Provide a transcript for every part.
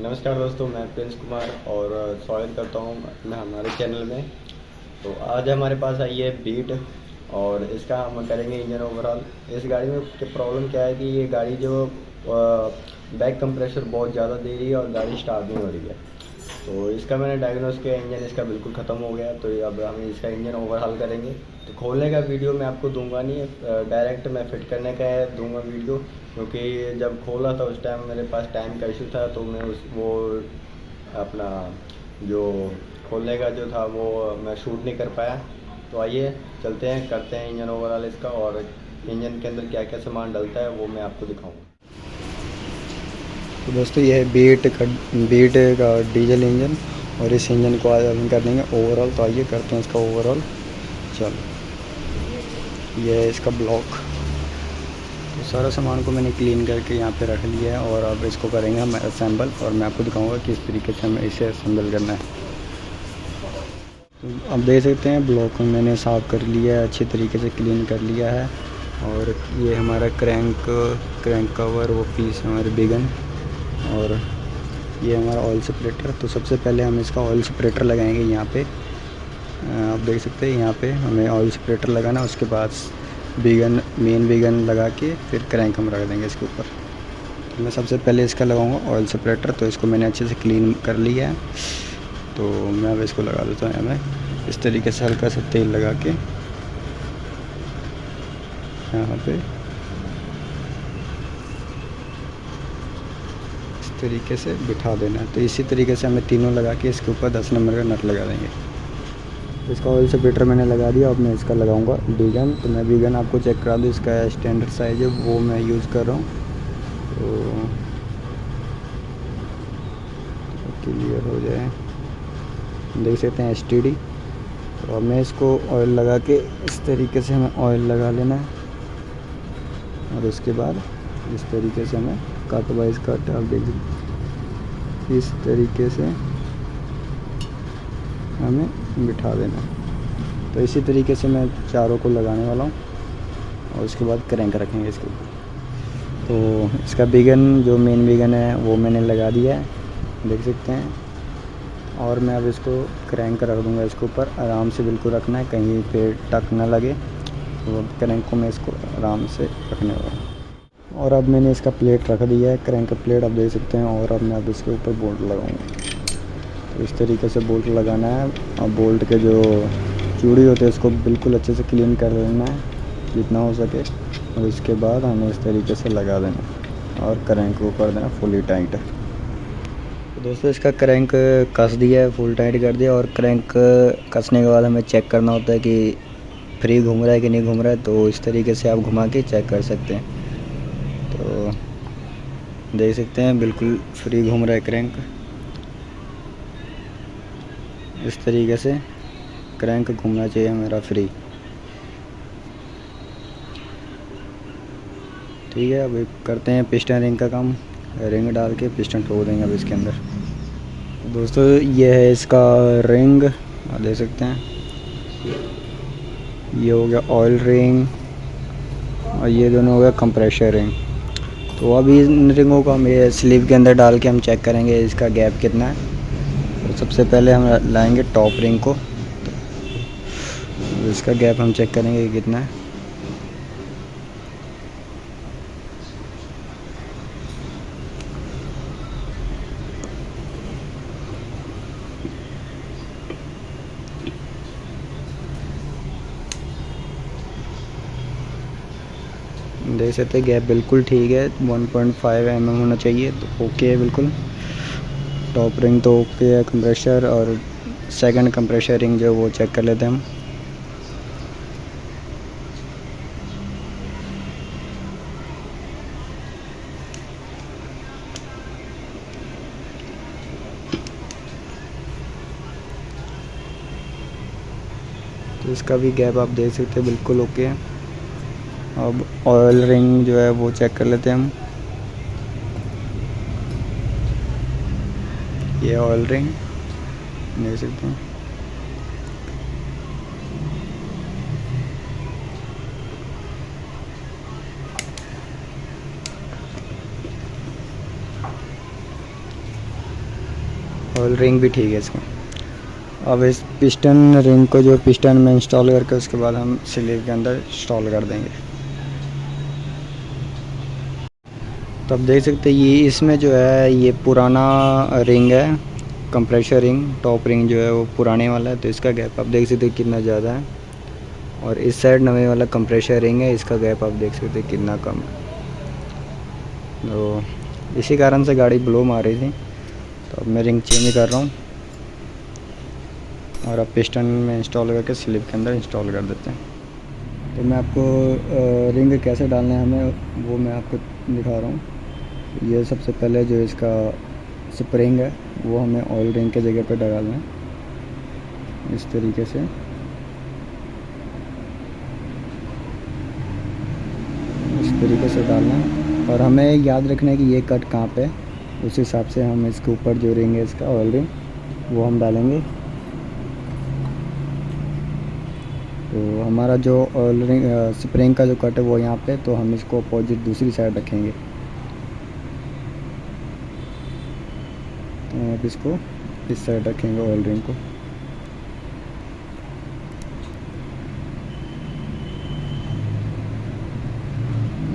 नमस्कार दोस्तों, मैं प्रिंस कुमार और स्वागत करता हूँ मैं हमारे चैनल में। तो आज हमारे पास आई है बीट और इसका हम करेंगे इंजन ओवरऑल। इस गाड़ी में प्रॉब्लम क्या है कि ये गाड़ी जो बैक कंप्रेशर बहुत ज़्यादा दे रही है और गाड़ी स्टार्ट नहीं हो रही है। तो इसका मैंने डायग्नोस किया, इंजन इसका बिल्कुल ख़त्म हो गया। तो अब हम इसका इंजन ओवरहाल करेंगे। तो खोलने का वीडियो मैं आपको दूंगा नहीं, डायरेक्ट मैं फिट करने का है दूंगा वीडियो, क्योंकि जब खोला था उस टाइम मेरे पास टाइम का इशू था। तो मैं उस वो अपना जो खोलने का जो था वो मैं शूट नहीं कर पाया। तो आइए चलते हैं, करते हैं इंजन ओवरहाल इसका, और इंजन के अंदर क्या क्या सामान डलता है वो मैं आपको दिखाऊंगा। तो दोस्तों ये है बीट का डीजल इंजन, और इस इंजन को आज हम कर देंगे ओवरऑल। तो आइए करते हैं इसका ओवरऑल। चलो, ये है इसका ब्लॉक। तो सारा सामान को मैंने क्लीन करके यहाँ पे रख लिया है, और अब इसको करेंगे हम असेंबल, और मैं आपको दिखाऊंगा किस तरीके से हमें इसे असेंबल करना है। तो अब देख सकते हैं ब्लॉक को मैंने साफ़ कर लिया है, अच्छी तरीके से क्लीन कर लिया है। और ये हमारा क्रैंक कवर, वो पीस हमारे बिगन, और ये हमारा ऑयल सेपरेटर। तो सबसे पहले हम इसका ऑयल सेपरेटर लगाएंगे यहाँ पे। आप देख सकते हैं यहाँ पे हमें ऑयल सेपरेटर लगाना, उसके बाद मेन बिगन लगा के फिर क्रैंक हम रख देंगे इसके ऊपर। तो मैं सबसे पहले इसका लगाऊंगा ऑयल सेपरेटर। तो इसको मैंने अच्छे से क्लीन कर लिया है। तो मैं अब इसको लगा देता हूँ हमें इस तरीके से हल्का सा तेल लगा के यहाँ पे तरीके से बिठा देना है। तो इसी तरीके से हमें तीनों लगा के इसके ऊपर 10 नंबर का नट लगा देंगे। इसका ऑयल सेपरेटर मैंने लगा दिया। अब मैं इसका लगाऊंगा बीगन। तो मैं बीगन आपको चेक करा दूँ, इसका स्टैंडर्ड साइज़ है वो मैं यूज़ कर रहा हूँ। तो क्लियर हो जाए, देख सकते हैं STD। तो अब मैं इसको ऑयल लगा के इस तरीके से हमें ऑयल लगा लेना है, और उसके बाद इस तरीके से हमें कट वाइज कट, आप देख सकते इस तरीके से हमें बिठा देना। तो इसी तरीके से मैं चारों को लगाने वाला हूँ, और उसके बाद क्रैंक रखेंगे इसके ऊपर। तो इसका बिगन, जो मेन बिगन है वो मैंने लगा दिया है, देख सकते हैं। और मैं अब इसको क्रैंक रख दूँगा इसके ऊपर। आराम से बिल्कुल रखना है, कहीं पे टक ना लगे। तो क्रैंक को मैं इसको आराम से रखने वाला। और अब मैंने इसका प्लेट रख दिया है, क्रैंक प्लेट, आप देख सकते हैं। और अब मैं अब इसके ऊपर बोल्ट लगाऊंगा। तो इस तरीके से बोल्ट लगाना है, और बोल्ट के जो चूड़ी होते हैं उसको बिल्कुल अच्छे से क्लीन कर लेना है जितना हो सके, और इसके बाद हमें इस तरीके से लगा देना और क्रैंक को कर देना फुली टाइट। तो दोस्तों इसका क्रैंक कस दिया है, फुल टाइट कर दिया। और क्रैंक कसने के बाद हमें चेक करना होता है कि फ्री घूम रहा है कि नहीं घूम रहा है। तो इस तरीके से आप घुमा के चेक कर सकते हैं। तो देख सकते हैं बिल्कुल फ्री घूम रहा है क्रैंक। इस तरीके से क्रैंक घूमना चाहिए मेरा फ्री। ठीक है, अब करते हैं पिस्टन रिंग का काम। रिंग डाल के पिस्टन ठोक देंगे अब इसके अंदर। दोस्तों ये है इसका रिंग, आप देख सकते हैं। ये हो गया ऑयल रिंग, और ये दोनों हो गया कंप्रेशर रिंग। तो अभी इन रिंगों को हम ये स्लीव के अंदर डाल के हम चेक करेंगे इसका गैप कितना है। तो सबसे पहले हम लाएंगे टॉप रिंग को, तो इसका गैप हम चेक करेंगे कितना है। देख सकते हैं गैप बिल्कुल ठीक है, 1.5 mm होना चाहिए। तो ओके है बिल्कुल। टॉप रिंग तो ओके है। कंप्रेशर और सेकंड कंप्रेशर रिंग जो वो चेक कर लेते हैं हम। तो इसका भी गैप आप देख सकते हैं बिल्कुल ओके है। अब ऑयल रिंग जो है वो चेक कर लेते हैं हम। ये ऑयल रिंग देख सकते हैं। ऑयल रिंग भी ठीक है इसका। अब इस पिस्टन रिंग को जो पिस्टन में इंस्टॉल करके उसके बाद हम स्लीव के अंदर इंस्टॉल कर देंगे। तो आप देख सकते हैं ये इसमें जो है ये पुराना रिंग है, कंप्रेशर रिंग, टॉप रिंग जो है वो पुराने वाला है, तो इसका गैप आप देख सकते हैं कितना ज़्यादा है। और इस साइड नवे वाला कंप्रेशर रिंग है, इसका गैप आप देख सकते हैं कितना कम है। तो इसी कारण से गाड़ी ब्लो मार रही थी, तो अब मैं रिंग चेंज कर रहा हूँ और अब पिस्टन में इंस्टॉल करके स्लीव के अंदर इंस्टॉल कर देते हैं। तो मैं आपको रिंग कैसे डालना है हमें वो मैं आपको दिखा रहा हूँ। ये सबसे पहले जो इसका स्प्रिंग है वो हमें ऑयल रिंग के जगह पर डालना है इस तरीके से। इस तरीके से डालना है और हमें याद रखना है कि ये कट कहाँ पे है, उस हिसाब से हम इसके ऊपर जो रिंग है इसका ऑयल रिंग वो हम डालेंगे। तो हमारा जो ऑयल रिंग स्प्रिंग का जो कट है वो यहाँ पे, तो हम इसको अपोजिट दूसरी साइड रखेंगे। तो आप इसको इस साइड रखेंगे ऑयल रिंग को।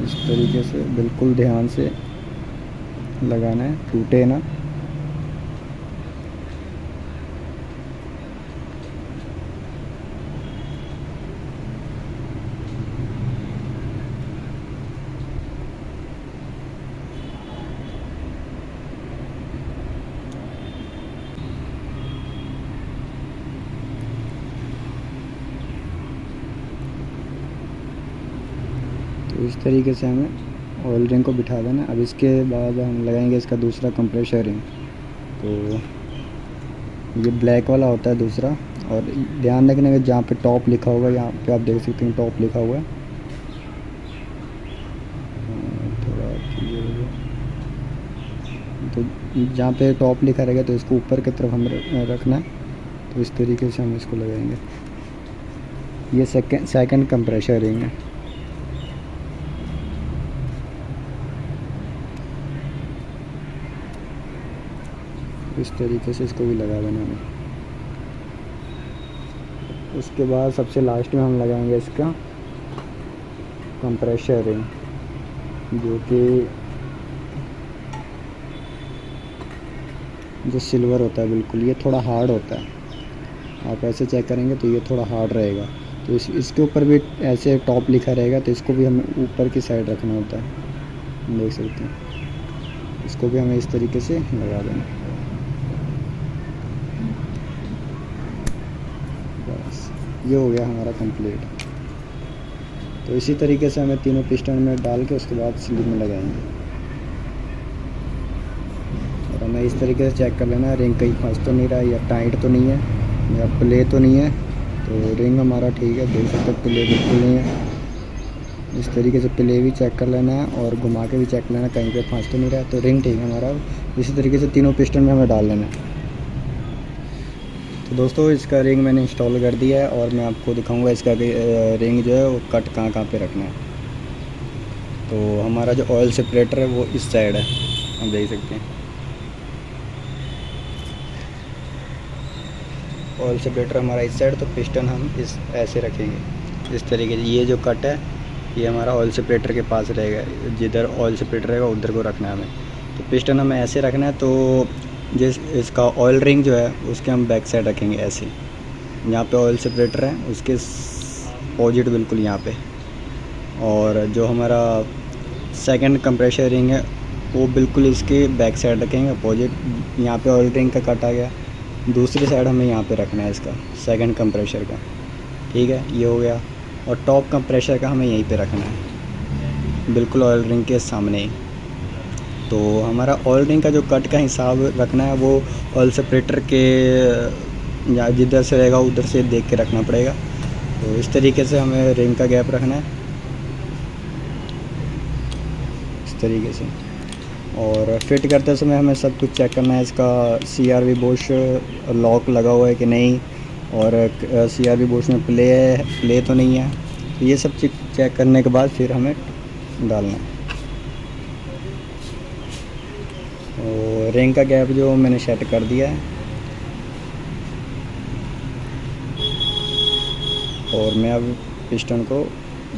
इस तरीके से बिल्कुल ध्यान से लगाना है, टूटे ना। तो इस तरीके से हमें ऑयल रिंग को बिठा देना। अब इसके बाद हम लगाएंगे इसका दूसरा कंप्रेशर रिंग। तो ये ब्लैक वाला होता है दूसरा, और ध्यान रखने का जहाँ पे टॉप लिखा होगा, यहाँ पे आप देख सकते हैं टॉप लिखा हुआ है। थोड़ा तो जहाँ पे टॉप लिखा रहेगा तो इसको ऊपर की तरफ हम रखना है। तो इस तरीके से हम इसको लगाएंगे। ये सेकंड कंप्रेशर रिंग है। इस तरीके से इसको भी लगा देना है। उसके बाद सबसे लास्ट में हम लगाएंगे इसका कंप्रेशर रिंग, जो कि जो सिल्वर होता है बिल्कुल, ये थोड़ा हार्ड होता है। आप ऐसे चेक करेंगे तो ये थोड़ा हार्ड रहेगा। तो इसके ऊपर भी ऐसे टॉप लिखा रहेगा, तो इसको भी हमें ऊपर की साइड रखना होता है, देख सकते हैं। इसको भी हमें इस तरीके से लगा देना। बस ये हो गया हमारा कंप्लीट। तो इसी तरीके से हमें तीनों पिस्टन में डाल के उसके बाद स्लीव में लगाएंगे। और हमें इस तरीके से चेक कर लेना है रिंग कहीं फंस तो नहीं रहा है, या टाइट तो नहीं है, या प्ले तो नहीं है। तो रिंग हमारा ठीक है, देख सकते प्ले बिल्कुल नहीं है। इस तरीके से प्ले भी चेक कर लेना है और घुमा के भी चेक करना कहीं पे फंस तो नहीं रहा है। तो रिंग ठीक है हमारा। इसी तरीके से तीनों पिस्टन में हमें डाल लेना है। तो दोस्तों इसका रिंग मैंने इंस्टॉल कर दिया है और मैं आपको दिखाऊंगा इसका रिंग जो है वो कट कहाँ कहाँ पे रखना है। तो हमारा जो ऑयल सेपरेटर है वो इस साइड है, आप देख सकते हैं। ऑयल सेपरेटर हमारा इस साइड, तो पिस्टन हम इस ऐसे रखेंगे इस तरीके से। ये जो कट है ये हमारा ऑयल सेपरेटर के पास रहेगा, जिधर ऑयल सेपरेटर रहेगा उधर को रखना है हमें। तो पिस्टन हमें ऐसे रखना है। तो जिस इसका ऑयल रिंग जो है उसके हम बैक साइड रखेंगे ऐसे, यहाँ पे ऑयल सेपरेटर है उसके अपोजिट बिल्कुल यहाँ पे। और जो हमारा सेकंड कंप्रेशर रिंग है वो बिल्कुल इसके बैक साइड रखेंगे अपोजिट। यहाँ पे ऑयल रिंग का कट आ गया, दूसरी साइड हमें यहाँ पे रखना है इसका सेकंड कंप्रेशर का, ठीक है। ये हो गया। और टॉप कंप्रेशर का हमें यहीं पे रखना है, बिल्कुल ऑयल रिंग के सामने ही। तो हमारा ऑयल रिंग का जो कट का हिसाब रखना है वो ऑयल सेपरेटर के या जिधर से रहेगा उधर से देख के रखना पड़ेगा। तो इस तरीके से हमें रिंग का गैप रखना है, इस तरीके से। और फिट करते समय हमें सब कुछ चेक करना है, इसका CRV बुश लॉक लगा हुआ है कि नहीं, और CRV बुश में प्ले तो नहीं है। तो ये सब चीज़ चेक करने के बाद फिर हमें डालना है। और तो रिंग का गैप जो मैंने सेट कर दिया है और मैं अब पिस्टन को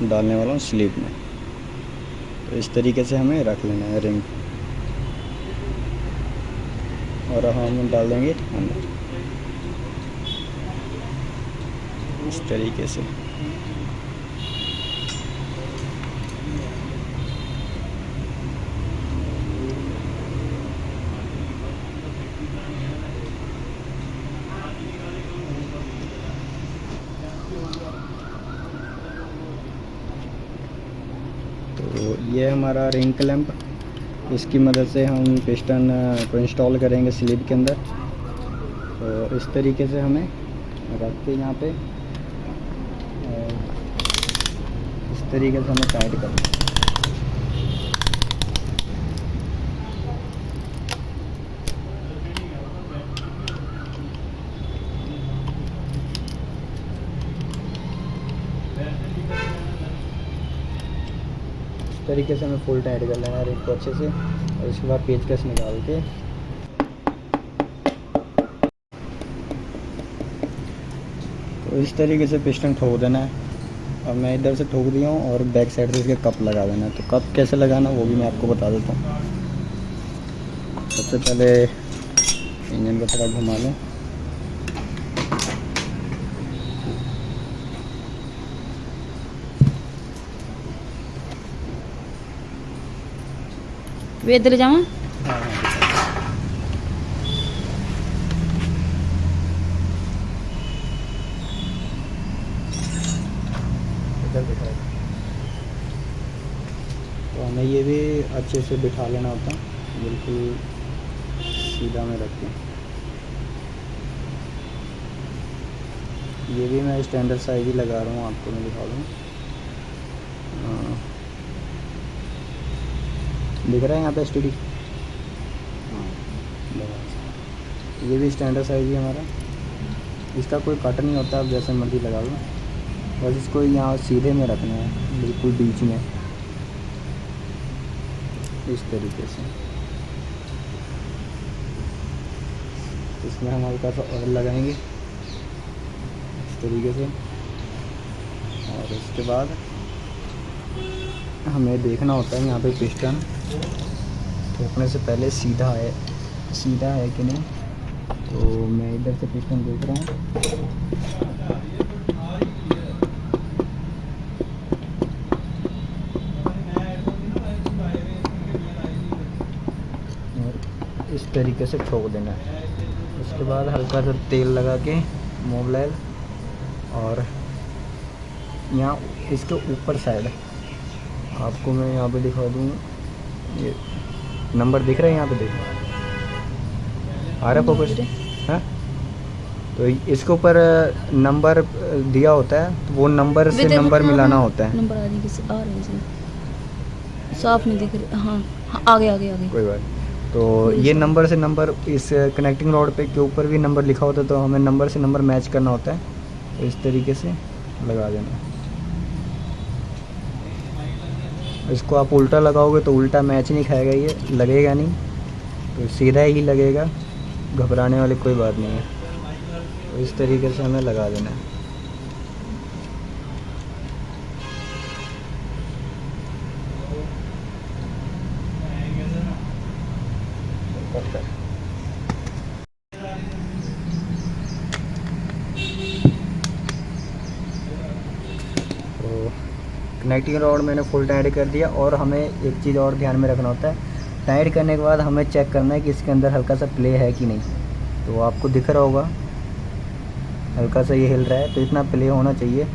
डालने वाला हूँ स्लीप में। तो इस तरीके से हमें रख लेना है रिंग और अब हम डाल देंगे अंदर इस तरीके से। तो ये हमारा रिंग क्लैंप, इसकी मदद से हम पिस्टन को इंस्टॉल करेंगे स्लीप के अंदर। तो इस तरीके से हमें रख के यहाँ पे और इस तरीके से हमें टाइट करना है। इस तरीके से हमें फुल टाइट कर लेना है रिंग को अच्छे से और उसके बाद पेचकस निकाल के तो इस तरीके से पिस्टन ठोक देना है। अब मैं इधर से ठोक दिया हूँ और बैक साइड से इसके कप लगा देना है। तो कप कैसे लगाना वो भी मैं आपको बता देता हूँ। सबसे पहले इंजन को थोड़ा घुमा लें। वे इधर जावा। तो हमें ये भी अच्छे से बिठा लेना होता है, बिल्कुल सीधा में रख के। ये भी मैं स्टैंडर्ड साइज ही लगा रहा हूँ, आपको मैं दिखा दूँ। दिख रहा है यहाँ पे स्टडी। ये भी स्टैंडर्ड साइज ही हमारा, इसका कोई कट नहीं होता, आप जैसे मर्जी लगा लो। बस इसको यहाँ सीधे में रखना है, बिल्कुल बीच में इस तरीके से। इसमें हम हल्का सा ऑयल लगाएंगे इस तरीके से और इसके बाद हमें देखना होता है यहाँ पे पिस्टन ठोकने से पहले सीधा है कि नहीं। तो मैं इधर से पिस्टन देख रहा हूँ। और इस तरीके से ठोक देना है। उसके बाद हल्का सा तेल लगा के मोबिल और यहाँ इसके ऊपर साइड आपको मैं यहाँ पे दिखा दूँ। ये नंबर दिख रहा है यहाँ पे, देखो आ रहा फोकस। हाँ, तो इसके ऊपर नंबर दिया होता है, तो वो नंबर से नंबर मिलाना होता है। नंबर आ रही है, आ रही है, साफ नहीं दिख रही। हाँ हाँ, आगे आगे आगे कोई बात। तो ये नंबर से नंबर इस कनेक्टिंग रॉड पे के ऊपर भी नंबर लिखा होता है, तो हमें नंबर से नंबर मैच करना होता है। तो इस तरीके से लगा देना। इसको आप उल्टा लगाओगे तो उल्टा मैच नहीं खाएगा, ये लगेगा नहीं, तो सीधा ही लगेगा। घबराने वाली कोई बात नहीं है। तो इस तरीके से हमें लगा देना है। तो कनेक्टिंग रॉड मैंने फुल टाइट कर दिया। और हमें एक चीज़ और ध्यान में रखना होता है, टाइट करने के बाद हमें चेक करना है कि इसके अंदर हल्का सा प्ले है कि नहीं। तो आपको दिख रहा होगा हल्का सा ये हिल रहा है, तो इतना प्ले होना चाहिए।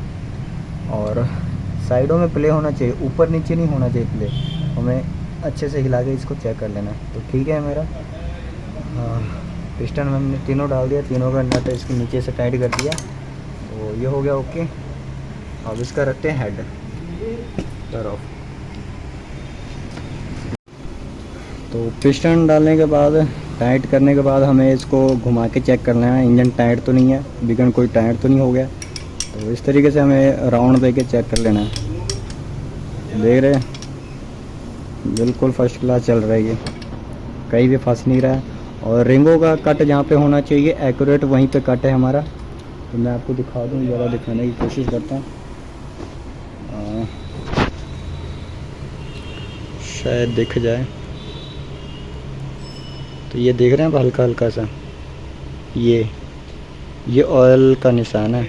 और साइडों में प्ले होना चाहिए, ऊपर नीचे नहीं होना चाहिए प्ले। हमें अच्छे से हिला के इसको चेक कर लेना है। तो ठीक है, मेरा पिस्टन हमने तीनों डाल दिया, तीनों का नट इसके नीचे से टाइट कर दिया। तो ये हो गया ओके। अब इसका रखते हैं हेड तरफ। तो पिस्टन डालने के बाद, टाइट करने के बाद हमें इसको घुमा के चेक करना है इंजन टाइट तो नहीं है, बिगन कोई टाइट तो नहीं हो गया। तो इस तरीके से हमें राउंड दे के चेक कर लेना है। देख रहे हैं बिल्कुल फर्स्ट क्लास चल रहा है ये। कहीं भी फंस नहीं रहा है। और रिंगों का कट जहाँ पे होना चाहिए एक्यूरेट वहीं पे कट है हमारा। तो मैं आपको दिखा दूँ, ज़्यादा दिखाने की कोशिश करता हूँ, शायद दिख जाए। तो ये देख रहे हैं हल्का हल्का सा, ये ऑयल का निशान है।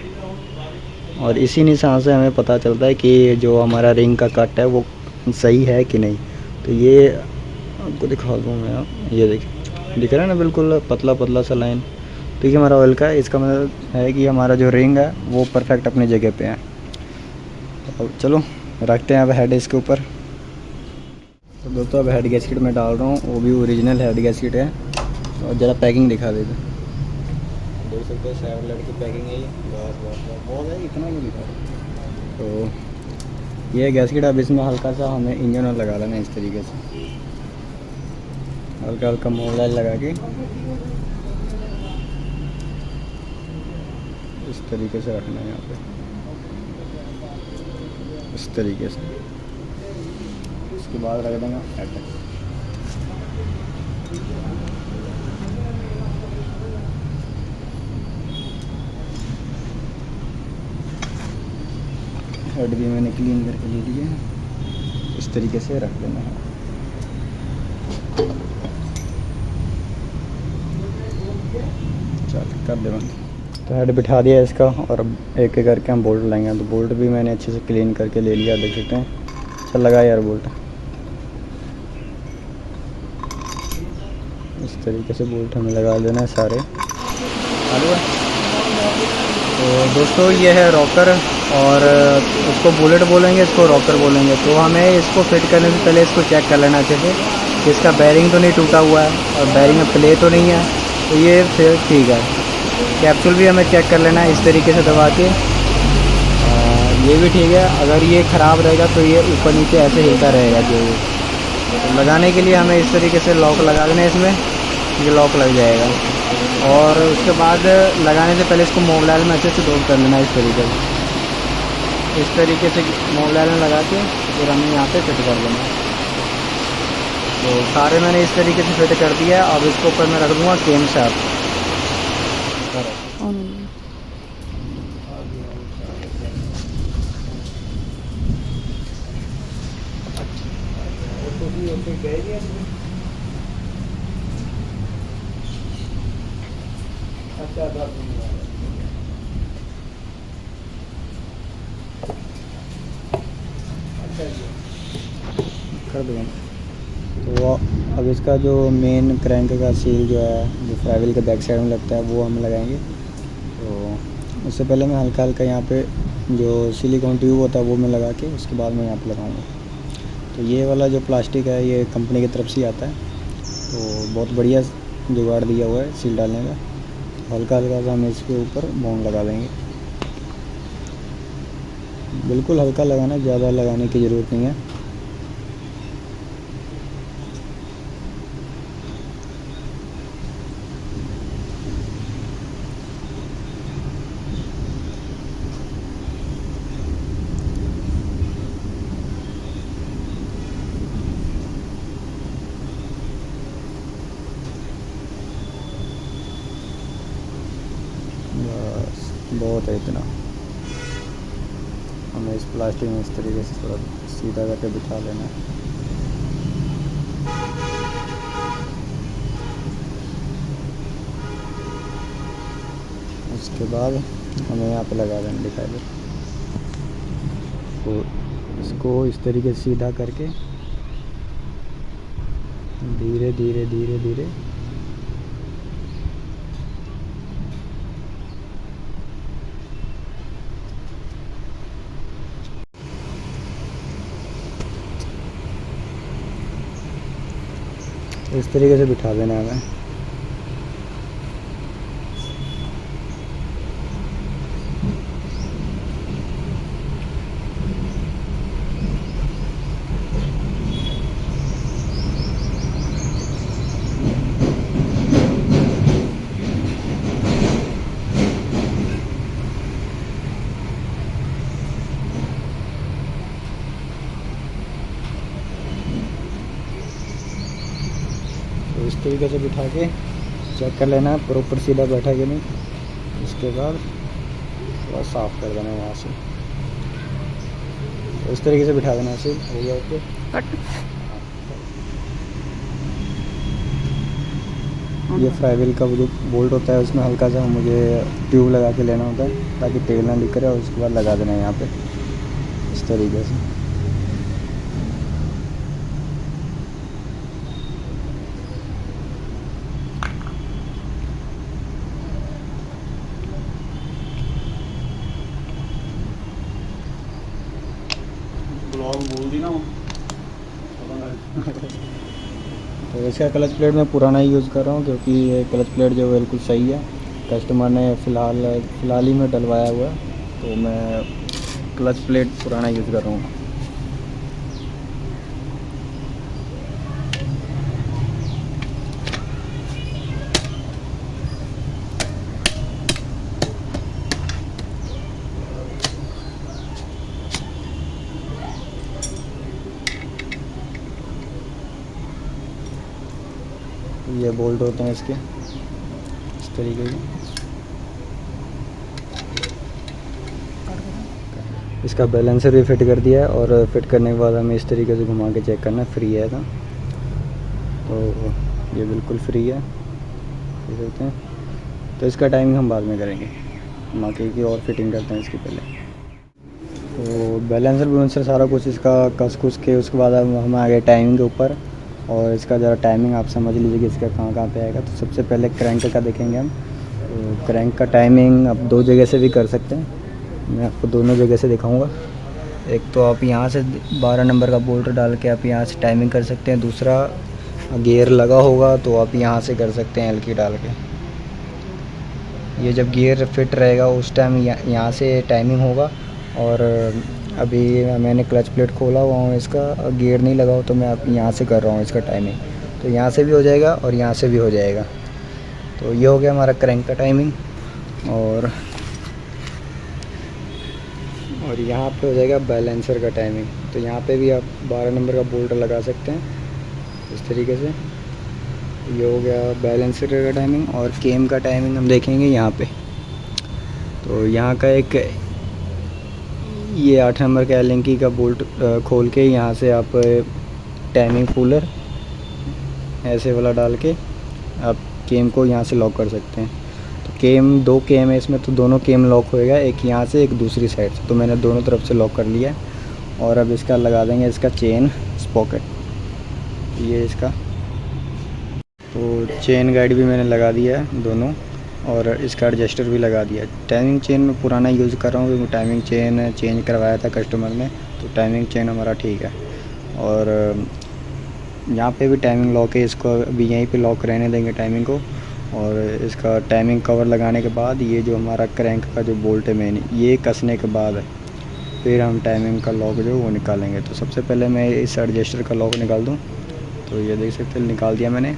और इसी निशान से हमें पता चलता है कि जो हमारा रिंग का कट है वो सही है कि नहीं। तो ये आपको दिखा दूँ मैं, ये दिख रहा है ना बिल्कुल पतला पतला सा लाइन। तो ये हमारा ऑयल का है, इसका मतलब है कि हमारा जो रिंग है वो परफेक्ट अपनी जगह पे है। तो चलो रखते हैं अब हेड इसके ऊपर। तो दोस्तों अब हेड गैस्केट में डाल रहा हूँ, वो भी ओरिजिनल हेड गैस्केट है। और ज़रा पैकिंग दिखा देते, देख सकते हैं 7 लेट की पैकिंग है ये। बहुत है, इतना नहीं दिखा। तो ये गैस्केट अब इसमें हल्का सा हमें इंजन और लगा लेना इस तरीके से, हल्का हल्का मोबाइल लगा के इस तरीके से रखना है यहाँ पे, इस तरीके से। उसके बाद रख देंगे हेड। हेड भी मैंने क्लीन करके ले लिया है, इस तरीके से रख देना है। चल कर दे बंद। तो हेड बिठा दिया इसका, और अब एक एक करके हम बोल्ट लगाएंगे। तो बोल्ट भी मैंने अच्छे से क्लीन करके ले लिया, देख सकते हैं। चल लगा यार बोल्ट, इस तरीके से बोल्ट हमें लगा देना है सारे। तो दोस्तों ये है रॉकर, और उसको बुलेट बोलेंगे, इसको रॉकर बोलेंगे। तो हमें इसको फिट करने से पहले इसको चेक कर लेना अच्छे से कि इसका बैरिंग तो नहीं टूटा हुआ है और बैरिंग में प्ले तो नहीं है। तो ये फिर ठीक है। कैप्सूल भी हमें चेक कर लेना है इस तरीके से दबा के, ये भी ठीक है। अगर ये ख़राब रहेगा तो ये ऊपर नीचे ऐसे हिलता रहेगा जो। तो लगाने के लिए हमें इस तरीके से लॉक लगा देना है, इसमें ये लॉक लग जाएगा। और उसके बाद लगाने से पहले इसको मोबाइल में अच्छे से डोप कर लेना है इस तरीके से मोबाइल में लगा के फिर हमें यहाँ पे फिट कर देना। तो सारे मैंने इस तरीके से फिट कर दिया है। अब इसके ऊपर मैं रख दूँगा केम शाफ्ट। कर दूँगा। तो अब इसका जो मेन क्रैंक का सील जो है, जो फ्लाईव्हील के बैक साइड में लगता है, वो हम लगाएंगे। तो उससे पहले मैं हल्का हल्का यहाँ पे जो सिलिकॉन ट्यूब होता है वो मैं लगा के उसके बाद मैं यहाँ पे लगाऊंगा। तो ये वाला जो प्लास्टिक है ये कंपनी की तरफ से ही आता है, तो बहुत बढ़िया जुगाड़ दिया हुआ है सील डालने का। हल्का हल्का सा हम इसके ऊपर बाउंड लगा देंगे, बिल्कुल हल्का लगाना, ज़्यादा लगाने की ज़रूरत नहीं है। बस बहुत है इतना। हमें इस प्लास्टिक में इस तरीके से थोड़ा सीधा करके बिठा लेना है। उसके बाद हमें यहाँ पे लगा देना, दिखाई दे। तो इसको इस तरीके से सीधा करके धीरे धीरे धीरे धीरे इस तरीके से बिठा देना है हमें। तरीके से बिठा के चेक कर लेना प्रॉपर सीधा बैठा कि नहीं। इसके बाद थोड़ा साफ़ कर देना यहाँ से, तो इस तरीके से बिठा देना ऐसे हो गया। ओके ये फ्राइविल का जो बोल्ट होता है उसमें हल्का सा मुझे ट्यूब लगा के लेना होता है ताकि तेल ना लीक करे, और उसके बाद लगा देना है यहाँ पे इस तरीके से। बोल दी ना तो इसका क्लच प्लेट मैं पुराना ही यूज़ कर रहा हूँ क्योंकि ये क्लच प्लेट जो बिल्कुल सही है। कस्टमर ने फ़िलहाल ही में डलवाया हुआ है, तो मैं क्लच प्लेट पुराना यूज़ कर रहा हूँ। ये बोल्ट होते हैं इसके इस तरीके के। इसका बैलेंसर भी फिट कर दिया है, और फिट करने के बाद हमें इस तरीके से घुमा के चेक करना फ्री है था, तो ये बिल्कुल फ्री है देख सकते हैं। तो इसका टाइमिंग हम बाद में करेंगे, हम आके की और फिटिंग करते हैं इसकी पहले। तो बैलेंसर बैलेंसर सारा कुछ इसका कस कुस के उसके बाद हम आ गए टाइमिंग के ऊपर। और इसका ज़रा टाइमिंग आप समझ लीजिए कि इसका कहाँ पे आएगा। तो सबसे पहले क्रैंक का देखेंगे हम। तो क्रैंक का टाइमिंग आप दो जगह से भी कर सकते हैं, मैं आपको दोनों जगह से दिखाऊंगा। एक तो आप यहाँ से 12 नंबर का बोल्ट डाल के आप यहाँ से टाइमिंग कर सकते हैं, दूसरा गियर लगा होगा तो आप यहाँ से कर सकते हैं एल डाल के। ये जब गियर फिट रहेगा उस टाइम यहाँ से टाइमिंग होगा। और अभी मैंने क्लच प्लेट खोला हुआ हूँ, इसका गियर नहीं लगा हो तो मैं अब यहाँ से कर रहा हूँ इसका टाइमिंग। तो यहाँ से भी हो जाएगा और यहाँ से भी हो जाएगा। तो ये हो गया हमारा क्रैंक का टाइमिंग। और यहाँ पे हो जाएगा बैलेंसर का टाइमिंग। तो यहाँ पे भी आप 12 नंबर का बोल्ट लगा सकते हैं इस तरीके से। ये हो गया बैलेंसर का टाइमिंग। और केम का टाइमिंग हम देखेंगे यहाँ पे। तो यहाँ का एक ये 8 नंबर का एलेंकी का बोल्ट खोल के यहाँ से आप टाइमिंग कूलर ऐसे वाला डाल के आप केम को यहाँ से लॉक कर सकते हैं। तो केम 2 केम है इसमें, तो दोनों केम लॉक होएगा, एक यहाँ से एक दूसरी साइड से। तो मैंने दोनों तरफ से लॉक कर लिया है। और अब इसका लगा देंगे इसका चेन स्पॉकेट, ये इसका। तो चेन गाइड भी मैंने लगा दिया है दोनों, और इसका एडजस्टर भी लगा दिया। टाइमिंग चेन में पुराना यूज़ कर रहा हूँ क्योंकि टाइमिंग चेन चेंज करवाया था कस्टमर ने, तो टाइमिंग चेन हमारा ठीक है। और यहाँ पे भी टाइमिंग लॉक है, इसको अभी यहीं पे लॉक रहने देंगे टाइमिंग को। और इसका टाइमिंग कवर लगाने के बाद ये जो हमारा क्रैंक का जो बोल्ट है मेन, ये कसने के बाद फिर हम टाइमिंग का लॉक जो वो निकालेंगे। तो सबसे पहले मैं इस एडजस्टर का लॉक निकाल दूँ। तो ये देख सकते हैं निकाल दिया मैंने।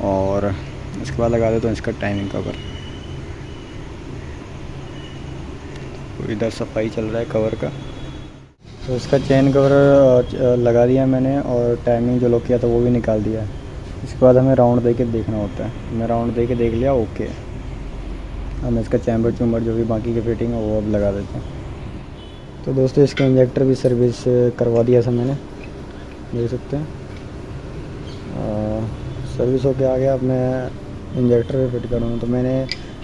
और इसके बाद लगा देता हूँ इसका टाइमिंग कवर। तो इधर सफाई चल रहा है कवर का। तो इसका चेन कवर लगा दिया मैंने, और टाइमिंग जो लॉक किया था वो भी निकाल दिया। इसके बाद हमें राउंड दे के देखना होता है। मैं राउंड दे के देख लिया, ओके। हम इसका चैम्बर जो भी बाकी की फिटिंग है वो अब लगा देते हैं। तो दोस्तों इसका इंजेक्टर भी सर्विस करवा दिया था मैंने, देख सकते हैं। सर्विस होके आ गया। अब मैं इंजेक्टर भी फिट करूँगा। तो मैंने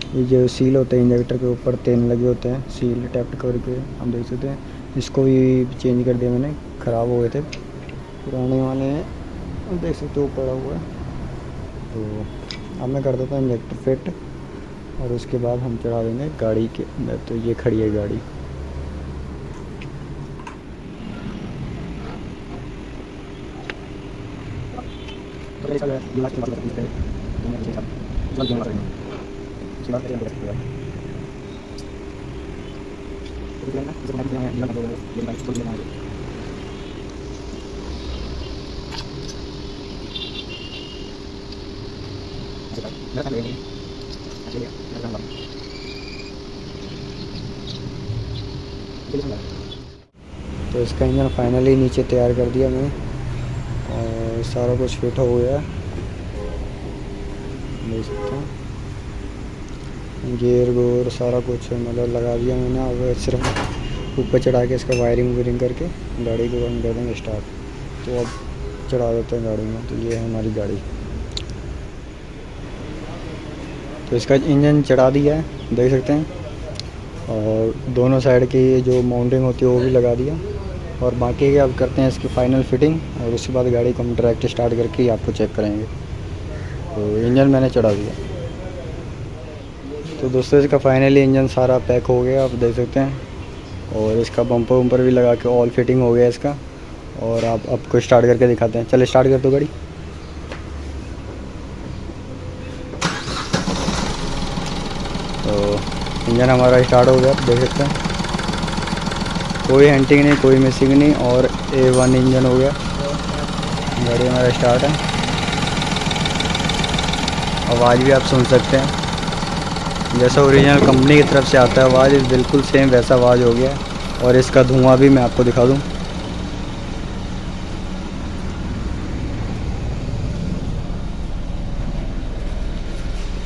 ये जो सील होते हैं इंजेक्टर के ऊपर 3 लगे होते हैं सील टैप करके, हम देख सकते हैं। इसको भी चेंज कर दिया मैंने, ख़राब हो गए थे पुराने वाले हैं, देख सकते हो पड़ा हुआ है। तो अब मैं कर देता हूँ इंजेक्टर फिट, और उसके बाद हम चढ़ा देंगे गाड़ी के अंदर। तो ये खड़ी है गाड़ी। तो इसका इंजन फाइनली नीचे तैयार कर दिया मैंने, और सारा कुछ फिट हो गया। देख सकते हैं गियर गोर सारा कुछ मतलब लगा दिया मैंने। अब सिर्फ ऊपर चढ़ा के इसका वायरिंग वायरिंग करके गाड़ी को हम कर देंगे स्टार्ट। तो अब चढ़ा देते हैं गाड़ी में। तो ये है हमारी गाड़ी। तो इसका इंजन चढ़ा दिया है, देख सकते हैं। और दोनों साइड की जो माउंटिंग होती है वो भी लगा दिया। और बाकी अब करते हैं इसकी फ़ाइनल फिटिंग, और उसके बाद गाड़ी को हम डायरेक्ट स्टार्ट करके ही आपको चेक करेंगे। तो इंजन मैंने चढ़ा दिया। तो दोस्तों इसका फाइनली इंजन सारा पैक हो गया, आप देख सकते हैं। और इसका बम्पर वम्पर भी लगा के ऑल फिटिंग हो गया इसका। और आप आपको स्टार्ट करके दिखाते हैं। चलिए स्टार्ट कर दो गाड़ी। तो इंजन हमारा स्टार्ट हो गया, आप देख सकते हैं। कोई हैंटिंग नहीं, कोई मिसिंग नहीं, और A1 इंजन हो गया। गाड़ी हमारा स्टार्ट है। आवाज़ भी आप सुन सकते हैं जैसा ओरिजिनल कंपनी की तरफ से आता है आवाज़, बिल्कुल सेम वैसा आवाज़ हो गया है। और इसका धुआं भी मैं आपको दिखा दूं।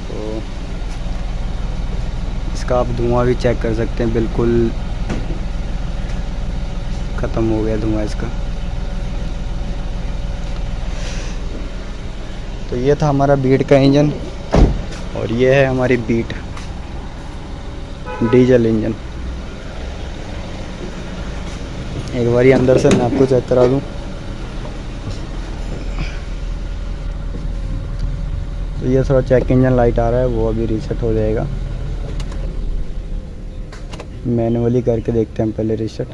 तो इसका आप धुआं भी चेक कर सकते हैं, बिल्कुल ख़त्म हो गया धुआं इसका। तो ये था हमारा बीट का इंजन, और ये है हमारी बीट डीजल इंजन। एक बारी अंदर से मैं आपको चेक करा दूं। तो ये थोड़ा चेक इंजन लाइट आ रहा है, वो अभी रीसेट हो जाएगा। मैनुअली करके देखते हैं पहले रीसेट।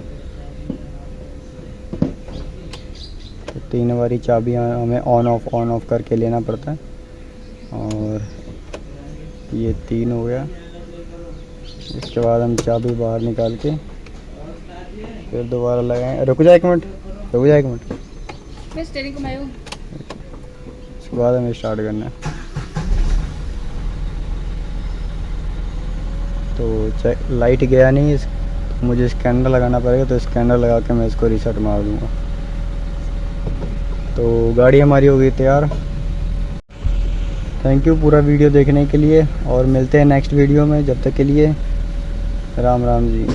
तो 3 बारी चाबी हमें ऑन ऑफ करके लेना पड़ता है। और ये 3 हो गया। इसके बाद हम चाबी बाहर निकाल के फिर दोबारा लगाएं। रुक जा एक मिनट। मैं स्टीयरिंग घुमाऊं। इसके बाद हमें स्टार्ट करना है। तो चेक लाइट गया नहीं, मुझे स्कैनर लगाना पड़ेगा। तो स्कैनर लगा के मैं इसको रीसेट मार दूँगा। तो गाड़ी हमारी हो गई तैयार। थैंक यू पूरा वीडियो देखने के लिए, और मिलते हैं नेक्स्ट वीडियो में। जब तक के लिए राम राम जी।